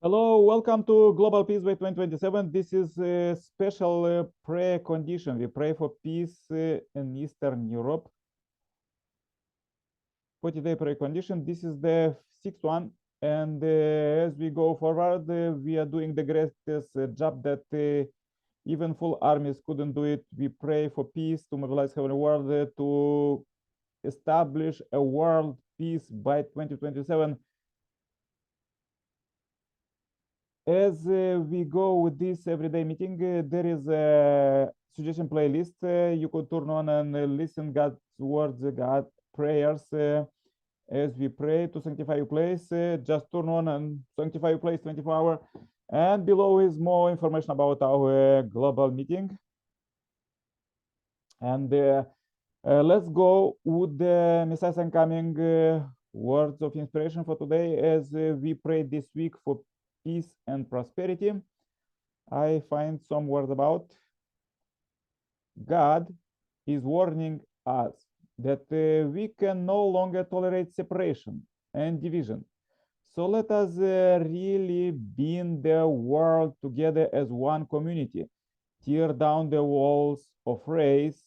Hello, welcome to Global Peace by 2027. This is a special prayer condition. We pray for peace in Eastern Europe. 40-day prayer condition. This is the sixth one. And as we go forward, we are doing the greatest job that even full armies couldn't do it. We pray for peace to mobilize heavenly world to establish a world peace by 2027. As we go with this everyday meeting, there is a suggestion playlist. You could turn on and listen God's words, God prayers. As we pray to sanctify your place, just turn on and sanctify your place 24 hours. And below is more information about our global meeting. And let's go with the Messiah's incoming words of inspiration for today as we pray this week for peace and prosperity. I find some words about God is warning us that we can no longer tolerate separation and division. So let us really bind the world together as one community, tear down the walls of race,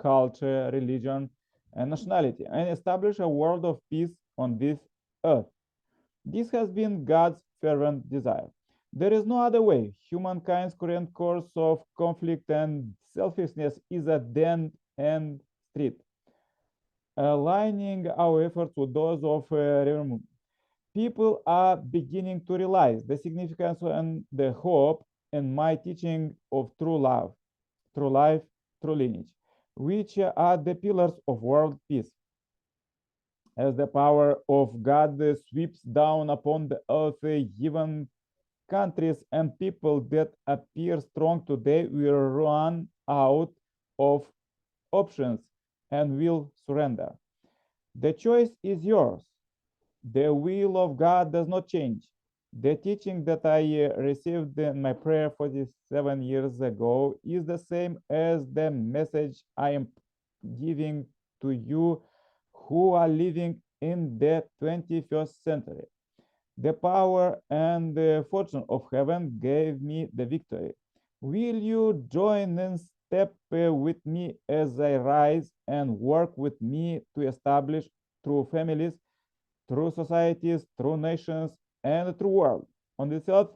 culture, religion, and nationality, and establish a world of peace on this earth. This has been God's fervent desire. There is no other way. Humankind's current course of conflict and selfishness is a dead end street. Aligning our efforts with those of Reverend, people are beginning to realize the significance and the hope in my teaching of true love, true life, true lineage, which are the pillars of world peace. As the power of God sweeps down upon the earth, even countries and people that appear strong today will run out of options and will surrender. The choice is yours. The will of God does not change. The teaching that I received in my prayer 47 years ago is the same as the message I am giving to you who are living in the 21st century. The power and the fortune of heaven gave me the victory. Will you join in step with me as I rise and work with me to establish true families, true societies, true nations, and a true world on this earth?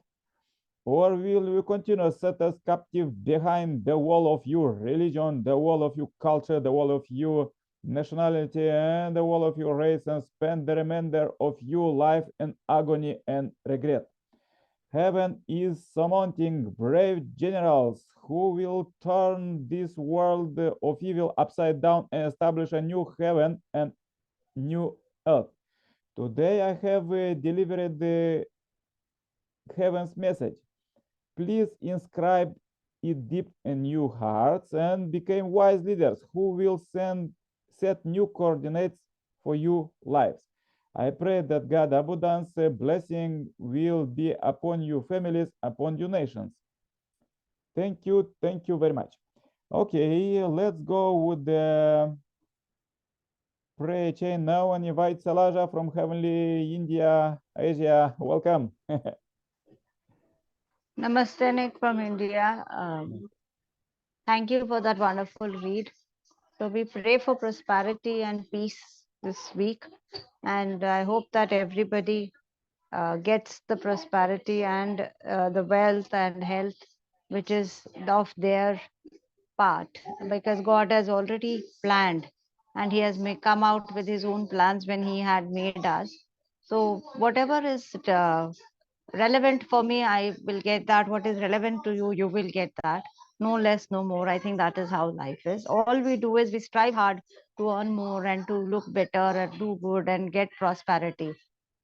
Or will you continue to set us captive behind the wall of your religion, the wall of your culture, the wall of your nationality, and the wall of your race, and spend the remainder of your life in agony and regret? Heaven is summoning brave generals who will turn this world of evil upside down and establish a new heaven and new earth. Today I have delivered the heaven's message. Please inscribe it deep in your hearts and become wise leaders who will set new coordinates for your lives. I pray that God's abundance blessing will be upon your families, upon your nations. Thank you very much. Okay, let's go with the prayer chain now and invite Salaja from Heavenly India, Asia. Welcome. Namaste, Nick from India. Thank you for that wonderful read. So we pray for prosperity and peace this week. And I hope that everybody gets the prosperity and the wealth and health which is of their part, because God has already planned and he has come out with his own plans when he had made us. So whatever is relevant for me, I will get that. What is relevant to you, you will get that. No less, no more. I think that is how life is. All we do is we strive hard to earn more and to look better and do good and get prosperity.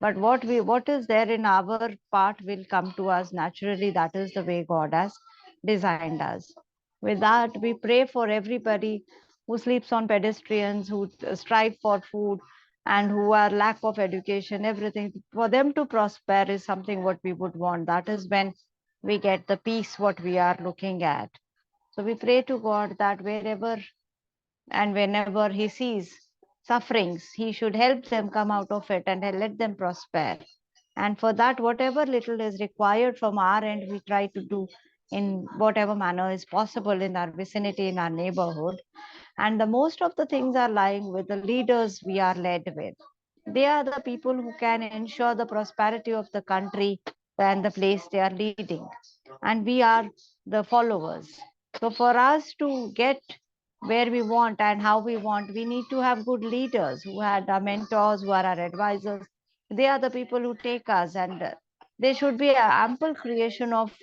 But what is there in our part will come to us naturally. That is the way God has designed us. With that, we pray for everybody who sleeps on pedestrians, who strive for food, and who are lack of education, everything. For them to prosper is something what we would want. That is when we get the peace what we are looking at. So we pray to God that wherever and whenever he sees sufferings, he should help them come out of it and let them prosper. And for that, whatever little is required from our end, we try to do in whatever manner is possible in our vicinity, in our neighborhood. And the most of the things are lying with the leaders we are led with. They are the people who can ensure the prosperity of the country and the place they are leading. And we are the followers. So for us to get where we want and how we want, we need to have good leaders who had our mentors, who are our advisors. They are the people who take us, and there should be an ample creation of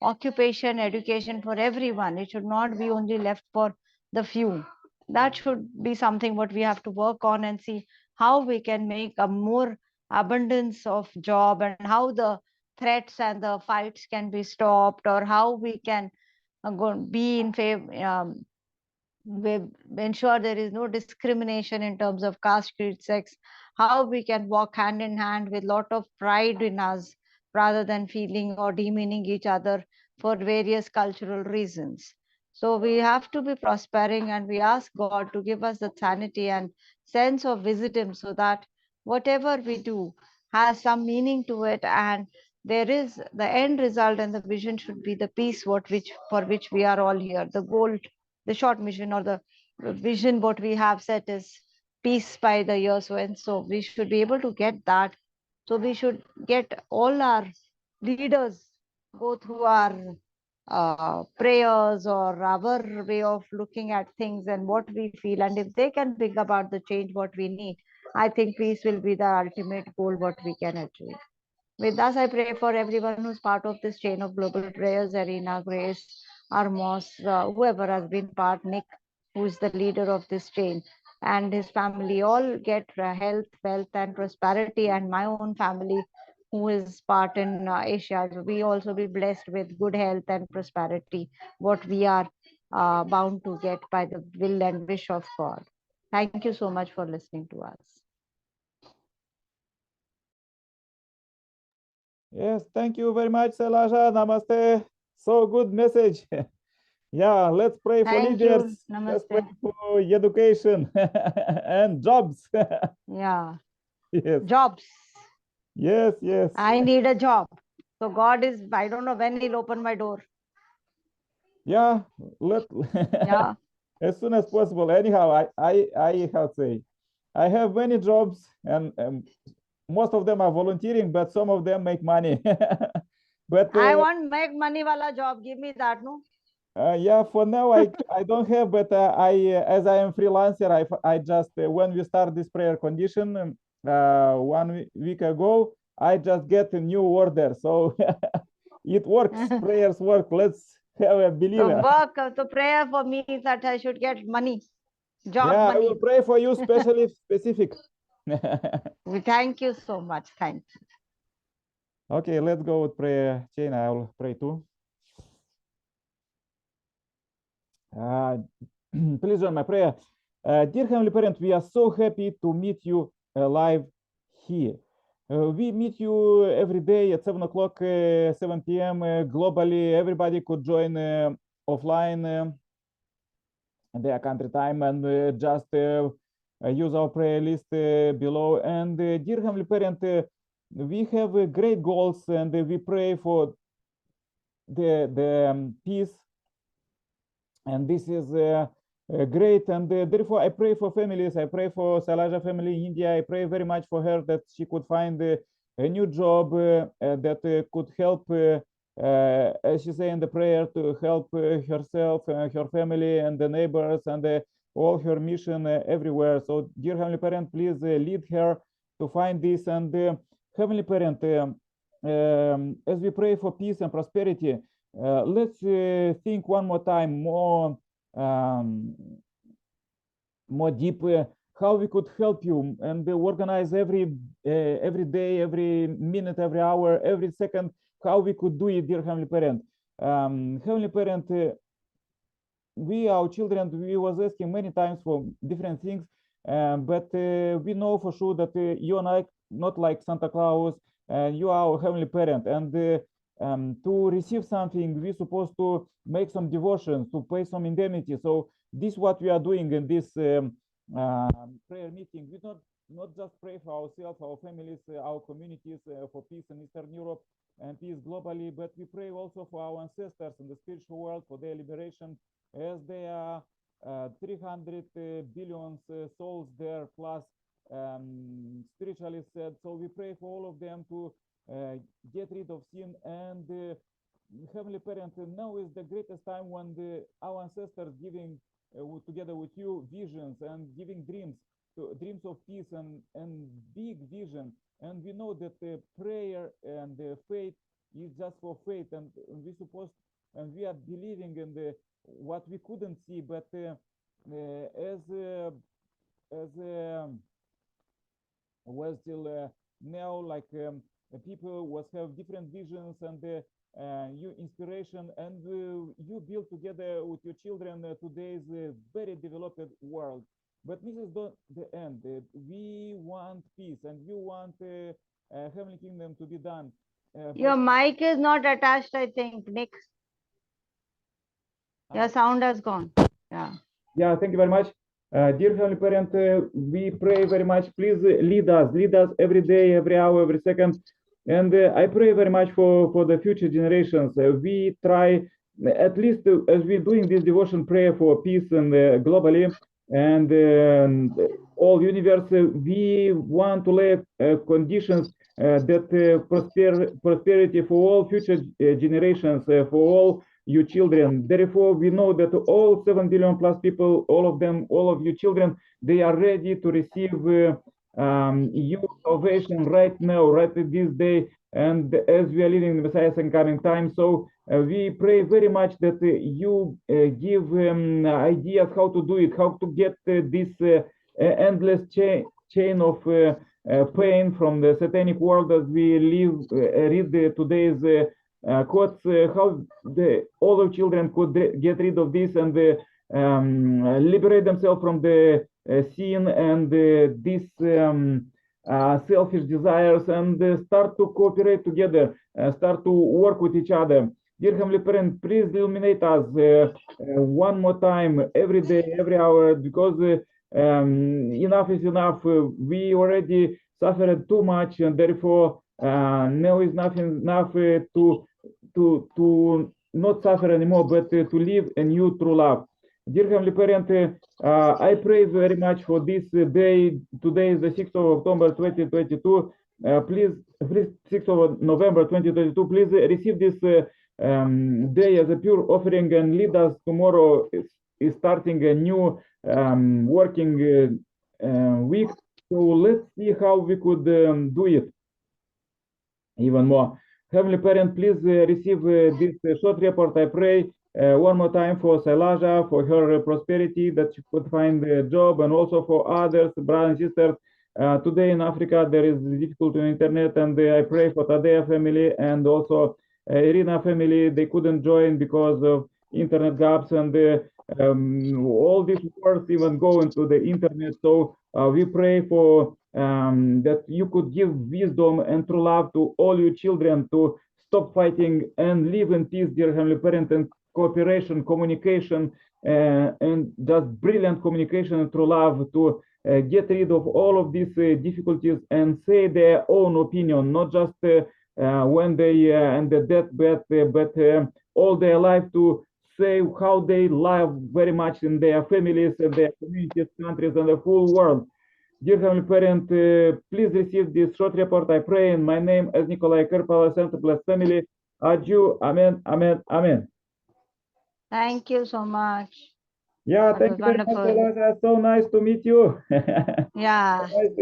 occupation, education for everyone. It should not be only left for the few. That should be something what we have to work on and see how we can make a more abundance of job, and how the threats and the fights can be stopped, or how we can be in favor, we ensure there is no discrimination in terms of caste, creed, sex, how we can walk hand in hand with lot of pride in us rather than feeling or demeaning each other for various cultural reasons. So we have to be prospering, and we ask God to give us the sanity and sense of wisdom so that whatever we do has some meaning to it, and there is the end result and the vision should be the peace for which we are all here. The goal, the short mission or the vision what we have set is peace by the year so and so. We should be able to get that. So we should get all our leaders go through our prayers or our way of looking at things and what we feel, and if they can bring about the change what we need, I think peace will be the ultimate goal what we can achieve. With us, I pray for everyone who's part of this chain of global prayers, Arena, Grace, Armos, whoever has been part, Nick, who is the leader of this chain, and his family all get health, wealth, and prosperity, and my own family, who is part in Asia. So we also be blessed with good health and prosperity, what we are bound to get by the will and wish of God. Thank you so much for listening to us. Yes, thank you very much, Elijah. Namaste. So good message. Yeah, let's pray for Thank you. leaders. Let's pray Namaste. for education and jobs. Yeah. Yes, Jobs. yes, yes. I need a job. So God is, I don't know when he'll open my door. Yeah, let Yeah. as soon as possible. Anyhow, I have to say, I have many jobs, and most of them are volunteering, but some of them make money. But I want make money wala job. Give me that, no? yeah, for now I don't have, but as I am freelancer, I just when we start this prayer condition 1 week ago, I just get a new order, so it works. Prayers work. Let's have a So believer. work, so prayer for me is that I should get money, job Yeah, I money. will pray for you, specially specific. Thank you so much. Thank you. Okay, let's go with prayer chain. I will pray too. Please join my prayer. Dear Heavenly Parent, we are so happy to meet you live here. We meet you every day at 7 o'clock, 7 p.m. Globally. Everybody could join offline their country time and just use our prayer list below. And dear Heavenly Parent, we have great goals, and we pray for the peace, and this is great. And therefore I pray for families. I pray for Salaja family in India. I pray very much for her that she could find a new job that could help, as she say in the prayer, to help herself, her family, and the neighbors, and all her mission everywhere. So dear Heavenly Parent, please lead her to find this. And Heavenly Parent, as we pray for peace and prosperity, let's think one more time, more deep, how we could help you, and organize every day, every minute, every hour, every second, how we could do it, dear Heavenly Parent. Heavenly Parent, we, our children, we was asking many times for different things, but we know for sure that you and I not like Santa Claus, and you are our Heavenly Parent, and to receive something, we're supposed to make some devotions, to pay some indemnity. So this is what we are doing in this prayer meeting. We're not not just pray for ourselves, our families, our communities, for peace in Eastern Europe and peace globally, but we pray also for our ancestors in the spiritual world, for their liberation, as there are 300 billion souls there, plus spiritually said. So we pray for all of them to get rid of sin. And Heavenly Parent, now is the greatest time when our ancestors giving together with you visions and giving dreams, dreams of peace and big vision. And we know that the prayer and the faith is just for faith, and we supposed and we are believing in the what we couldn't see, but as well still now, like people was have different visions and you inspiration, and you build together with your children today's very developed world. But this is not the end. We want peace, and you want heavenly kingdom to be done. Your mic is not attached, I think, Nick. Your sound has gone. Yeah. Yeah, thank you very much. Dear Heavenly Parent, we pray very much. Please lead us every day, every hour, every second. And I pray very much for the future generations. We try, at least as we're doing this devotion prayer for peace and globally and all universe, we want to lay conditions that prosperity for all future generations, for all you children. Therefore, we know that all 7 billion plus people, all of them, all of you children, they are ready to receive your salvation right now, right at this day, and as we are living in the Messiah's coming time. So we pray very much that you give ideas how to do it, how to get this endless chain of pain from the satanic world as we read today's quotes, how all of children could get rid of this and liberate themselves from the sin and these selfish desires, and start to cooperate together, start to work with each other. Dear Heavenly Parent, please illuminate us one more time, every day, every hour, because enough is enough. We already suffered too much, and therefore now is nothing enough to not suffer anymore, but to live a new true love. Dear Heavenly Parent, I pray very much for this day. Today is the 6th of October 2022. Please, 6th of November 2022, please receive this day as a pure offering and lead us. Tomorrow is starting a new working week. So let's see how we could do it even more. Heavenly Parent, please receive this short report. I pray one more time for Sailaja, for her prosperity, that she could find a job, and also for others, brothers and sisters. Today in Africa, there is difficulty on internet, and I pray for Tadea family and also Irina family. They couldn't join because of internet gaps, and all these words even go into the internet. So we pray for that you could give wisdom and true love to all your children to stop fighting and live in peace, dear Heavenly Parent, and cooperation, communication, and just brilliant communication and true love to get rid of all of these difficulties and say their own opinion, not just when they and the deathbed, but all their life, to say how they love very much in their families and their communities, countries, and the whole world. Dear Heavenly Parent, please receive this short report. I pray in my name as Nikolai Kerpala, Center Blessed Family. Adieu. Amen. Amen. Amen. Thank you so much. Yeah, That thank was you very much, wonderful. Eliza. So nice to meet you. Yeah. Nice to